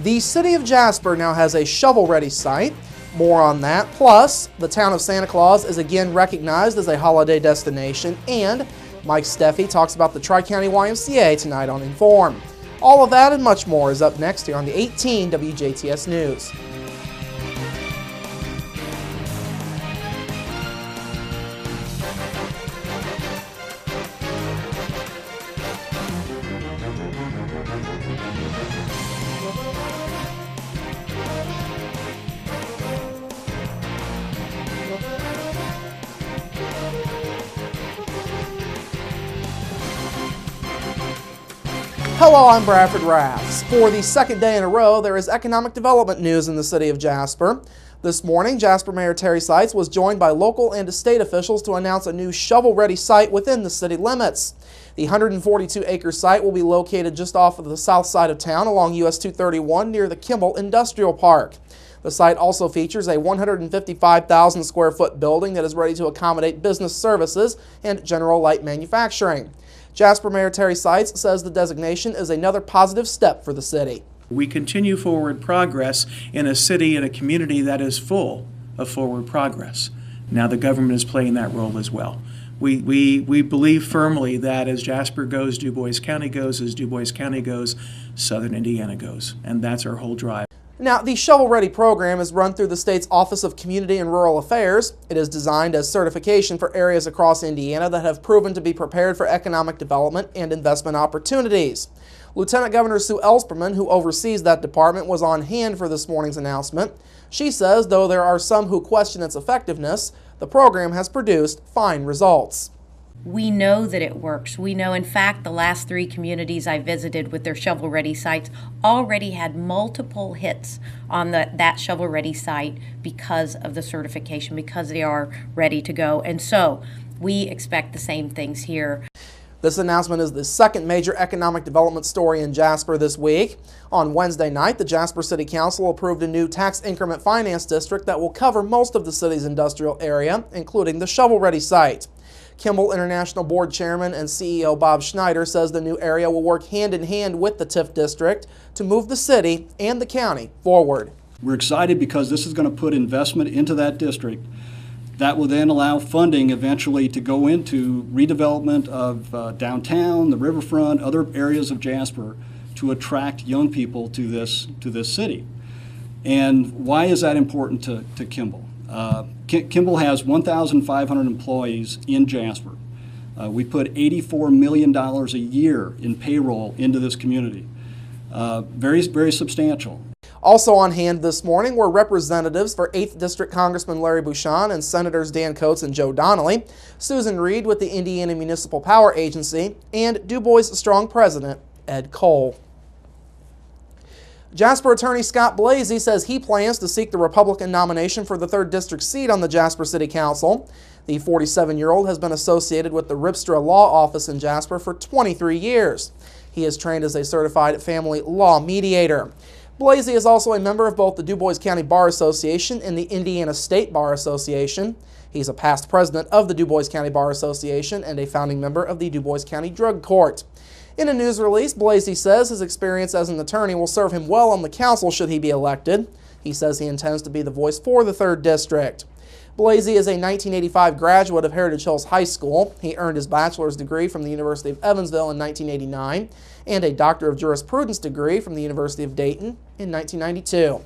The city of Jasper now has a shovel-ready site. More on that. Plus, the town of Santa Claus is again recognized as a holiday destination, and Mike Steffi talks about the Tri-County YMCA tonight on Inform. All of that and much more is up next here on the 18 WJTS News. Hello, I'm Bradford Raths. For the second day in a row, there is economic development news in the city of Jasper. This morning, Jasper Mayor Terry Seitz was joined by local and state officials to announce a new shovel-ready site within the city limits. The 142-acre site will be located just off of the south side of town along US 231 near the Kimball Industrial Park. The site also features a 155,000 square foot building that is ready to accommodate business services and general light manufacturing. Jasper Mayor Terry Seitz says the designation is another positive step for the city. We continue forward progress in a city and a community that is full of forward progress. Now the government is playing that role as well. We believe firmly that as Jasper goes, Du Bois County goes, as Du Bois County goes, Southern Indiana goes, and that's our whole drive. Now, the Shovel Ready program is run through the state's Office of Community and Rural Affairs. It is designed as certification for areas across Indiana that have proven to be prepared for economic development and investment opportunities. Lieutenant Governor Sue Ellspermann, who oversees that department, was on hand for this morning's announcement. She says, though there are some who question its effectiveness, the program has produced fine results. We know that it works. We know, in fact, the last 3 communities I visited with their shovel-ready sites already had multiple hits on that shovel-ready site because of the certification, because they are ready to go. And so we expect the same things here. This announcement is the second major economic development story in Jasper this week. On Wednesday night, the Jasper City Council approved a new tax increment finance district that will cover most of the city's industrial area, including the shovel-ready site. Kimball International Board Chairman and CEO Bob Schneider says the new area will work hand in hand with the TIF district to move the city and the county forward. We're excited because this is going to put investment into that district that will then allow funding eventually to go into redevelopment of downtown, the riverfront, other areas of Jasper to attract young people to this city. And why is that important to Kimball? Kimball has 1,500 employees in Jasper. We put $84 million a year in payroll into this community. Very, very substantial. Also on hand this morning were representatives for 8th District Congressman Larry Bouchon and Senators Dan Coates and Joe Donnelly, Susan Reed with the Indiana Municipal Power Agency, and Du Bois Strong President Ed Cole. Jasper Attorney Scott Blasey says he plans to seek the Republican nomination for the 3rd District seat on the Jasper City Council. The 47-year-old has been associated with the Ripstra Law Office in Jasper for 23 years. He is trained as a certified family law mediator. Blasey is also a member of both the Du Bois County Bar Association and the Indiana State Bar Association. He's a past president of the Du Bois County Bar Association and a founding member of the Du Bois County Drug Court. In a news release, Blasey says his experience as an attorney will serve him well on the council should he be elected. He says he intends to be the voice for the 3rd District. Blasey is a 1985 graduate of Heritage Hills High School. He earned his bachelor's degree from the University of Evansville in 1989 and a Doctor of Jurisprudence degree from the University of Dayton in 1992.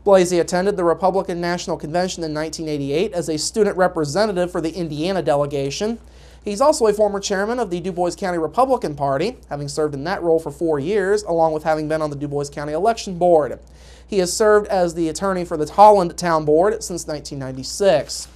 Blasey attended the Republican National Convention in 1988 as a student representative for the Indiana delegation. He's also a former chairman of the Du Bois County Republican Party, having served in that role for 4 years, along with having been on the Du Bois County Election Board. He has served as the attorney for the Holland Town Board since 1996.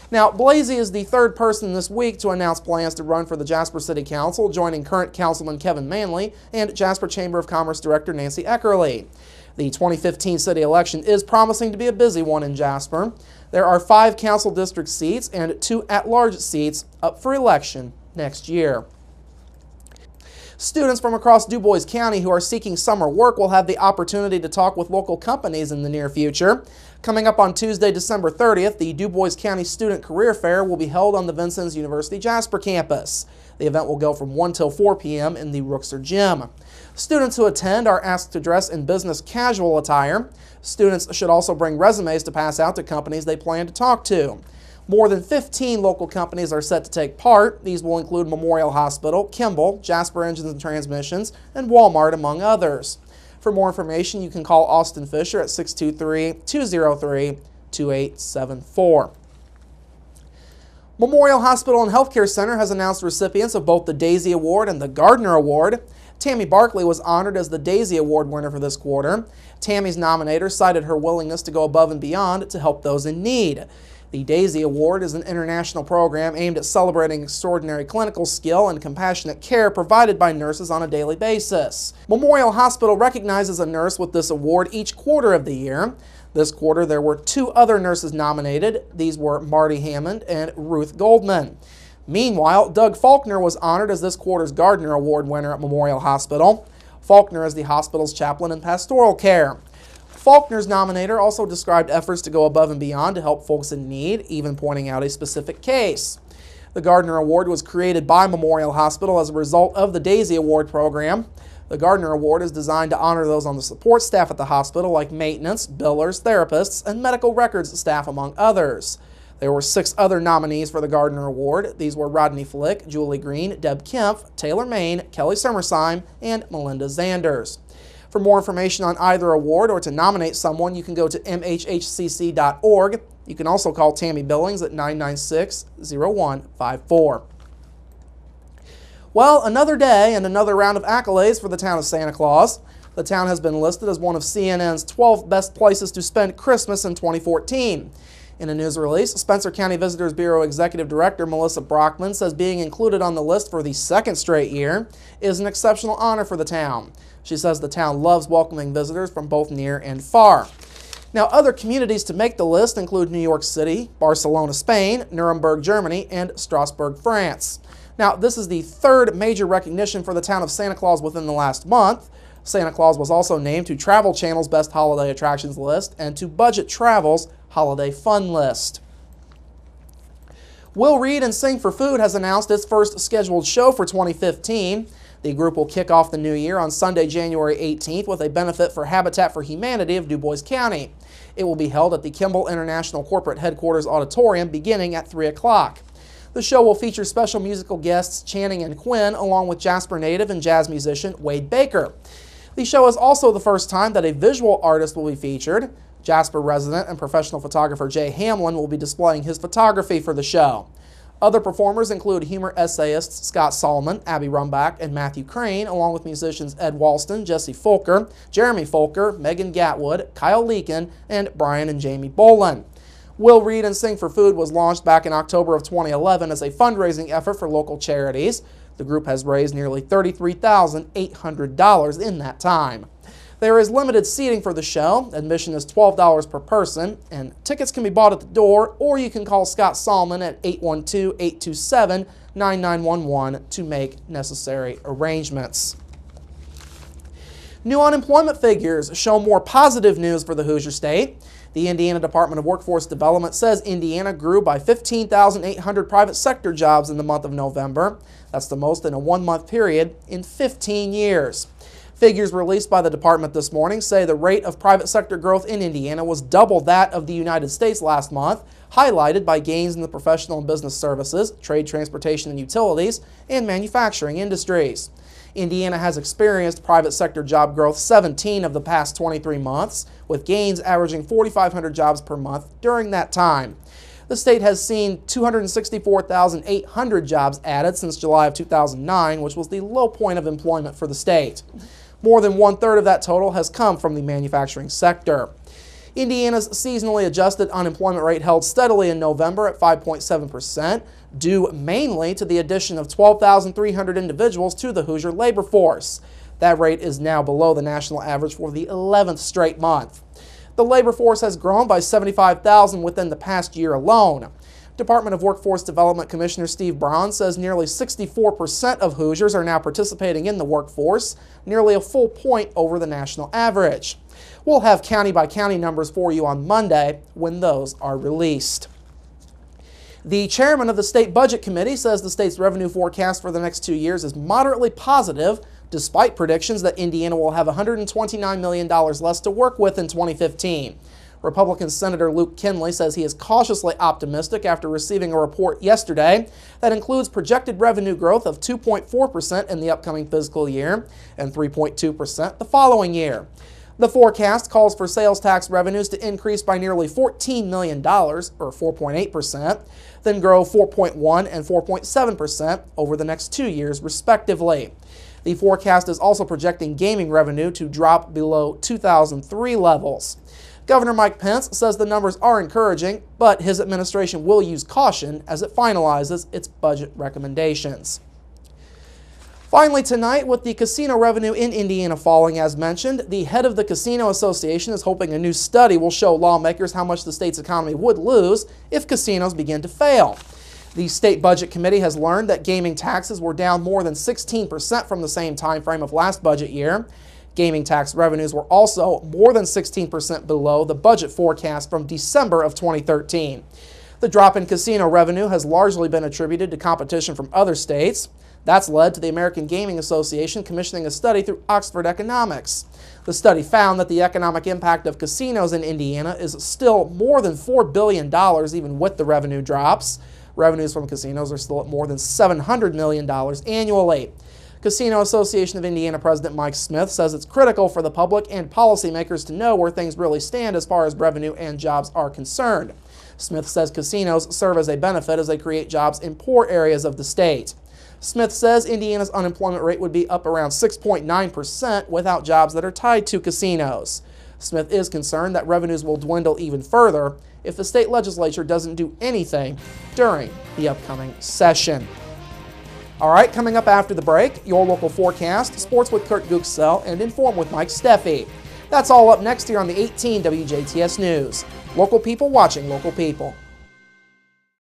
Now, Blasey is the 3rd person this week to announce plans to run for the Jasper City Council, joining current Councilman Kevin Manley and Jasper Chamber of Commerce Director Nancy Eckerly. The 2015 city election is promising to be a busy one in Jasper. There are 5 council district seats and 2 at-large seats up for election next year. Students from across Du Bois County who are seeking summer work will have the opportunity to talk with local companies in the near future. Coming up on Tuesday, December 30th, the Du Bois County Student Career Fair will be held on the Vincennes University Jasper campus. The event will go from 1 till 4 p.m. in the Rookser Gym. Students who attend are asked to dress in business casual attire. Students should also bring resumes to pass out to companies they plan to talk to. More than 15 local companies are set to take part. These will include Memorial Hospital, Kimball, Jasper Engines and Transmissions, and Walmart, among others. For more information, you can call Austin Fisher at 623-203-2874. Memorial Hospital and Healthcare Center has announced recipients of both the Daisy Award and the Gardner Award. Tammy Barkley was honored as the Daisy Award winner for this quarter. Tammy's nominator cited her willingness to go above and beyond to help those in need. The Daisy Award is an international program aimed at celebrating extraordinary clinical skill and compassionate care provided by nurses on a daily basis. Memorial Hospital recognizes a nurse with this award each quarter of the year. This quarter there were 2 other nurses nominated. These were Marty Hammond and Ruth Goldman. Meanwhile, Doug Faulkner was honored as this quarter's Gardner Award winner at Memorial Hospital. Faulkner is the hospital's chaplain in pastoral care. Faulkner's nominator also described efforts to go above and beyond to help folks in need, even pointing out a specific case. The Gardner Award was created by Memorial Hospital as a result of the Daisy Award program. The Gardner Award is designed to honor those on the support staff at the hospital, like maintenance, billers, therapists, and medical records staff, among others. There were 6 other nominees for the Gardner Award. These were Rodney Flick, Julie Green, Deb Kempf, Taylor Main, Kelly Summersheim, and Melinda Zanders. For more information on either award or to nominate someone, you can go to mhhcc.org. You can also call Tammy Billings at 996-0154. Well, another day and another round of accolades for the town of Santa Claus. The town has been listed as one of CNN's 12 best places to spend Christmas in 2014. In a news release, Spencer County Visitors Bureau Executive Director Melissa Brockman says being included on the list for the 2nd straight year is an exceptional honor for the town. She says the town loves welcoming visitors from both near and far. Now, other communities to make the list include New York City, Barcelona, Spain, Nuremberg, Germany, and Strasbourg, France. Now, this is the 3rd major recognition for the town of Santa Claus within the last month. Santa Claus was also named to Travel Channel's Best Holiday Attractions list and to Budget Travel's Holiday Fun list. Will Read and Sing for Food has announced its first scheduled show for 2015. The group will kick off the new year on Sunday, January 18th with a benefit for Habitat for Humanity of Du Bois County. It will be held at the Kimball International Corporate Headquarters Auditorium beginning at 3 o'clock. The show will feature special musical guests Channing and Quinn, along with Jasper native and jazz musician Wade Baker. The show is also the first time that a visual artist will be featured. Jasper resident and professional photographer Jay Hamlin will be displaying his photography for the show. Other performers include humor essayists Scott Solomon, Abby Rumbach, and Matthew Crane, along with musicians Ed Walston, Jesse Folker, Jeremy Folker, Megan Gatwood, Kyle Leakin, and Brian and Jamie Bolin. Will Read and Sing for Food was launched back in October of 2011 as a fundraising effort for local charities. The group has raised nearly $33,800 in that time. There is limited seating for the show. Admission is $12 per person, and tickets can be bought at the door, or you can call Scott Solomon at 812-827-9911 to make necessary arrangements. New unemployment figures show more positive news for the Hoosier State. The Indiana Department of Workforce Development says Indiana grew by 15,800 private sector jobs in the month of November. That's the most in a one-month period in 15 years. Figures released by the department this morning say the rate of private sector growth in Indiana was double that of the United States last month, highlighted by gains in the professional and business services, trade, transportation and utilities, and manufacturing industries. Indiana has experienced private sector job growth 17 of the past 23 months, with gains averaging 4,500 jobs per month during that time. The state has seen 264,800 jobs added since July of 2009, which was the low point of employment for the state. More than 1/3 of that total has come from the manufacturing sector. Indiana's seasonally adjusted unemployment rate held steadily in November at 5.7%, due mainly to the addition of 12,300 individuals to the Hoosier labor force. That rate is now below the national average for the 11th straight month. The labor force has grown by 75,000 within the past year alone. Department of Workforce Development Commissioner Steve Braun says nearly 64% of Hoosiers are now participating in the workforce, nearly a full point over the national average. We'll have county-by-county numbers for you on Monday when those are released. The chairman of the State Budget Committee says the state's revenue forecast for the next 2 years is moderately positive, despite predictions that Indiana will have $129 million less to work with in 2015. Republican Senator Luke Kinley says he is cautiously optimistic after receiving a report yesterday that includes projected revenue growth of 2.4% in the upcoming fiscal year and 3.2% the following year. The forecast calls for sales tax revenues to increase by nearly $14 million, or 4.8%, then grow 4.1% and 4.7% over the next 2 years, respectively. The forecast is also projecting gaming revenue to drop below 2003 levels. Governor Mike Pence says the numbers are encouraging, but his administration will use caution as it finalizes its budget recommendations. Finally tonight, with the casino revenue in Indiana falling as mentioned, the head of the Casino Association is hoping a new study will show lawmakers how much the state's economy would lose if casinos begin to fail. The State Budget Committee has learned that gaming taxes were down more than 16% from the same time frame of last budget year. Gaming tax revenues were also more than 16% below the budget forecast from December of 2013. The drop in casino revenue has largely been attributed to competition from other states. That's led to the American Gaming Association commissioning a study through Oxford Economics. The study found that the economic impact of casinos in Indiana is still more than $4 billion even with the revenue drops. Revenues from casinos are still at more than $700 million annually. Casino Association of Indiana President Mike Smith says it's critical for the public and policymakers to know where things really stand as far as revenue and jobs are concerned. Smith says casinos serve as a benefit as they create jobs in poor areas of the state. Smith says Indiana's unemployment rate would be up around 6.9% without jobs that are tied to casinos. Smith is concerned that revenues will dwindle even further if the state legislature doesn't do anything during the upcoming session. All right, coming up after the break, your local forecast, sports with Kurt Guxell, and Inform with Mike Steffi. That's all up next here on the 18 WJTS News. Local people watching local people.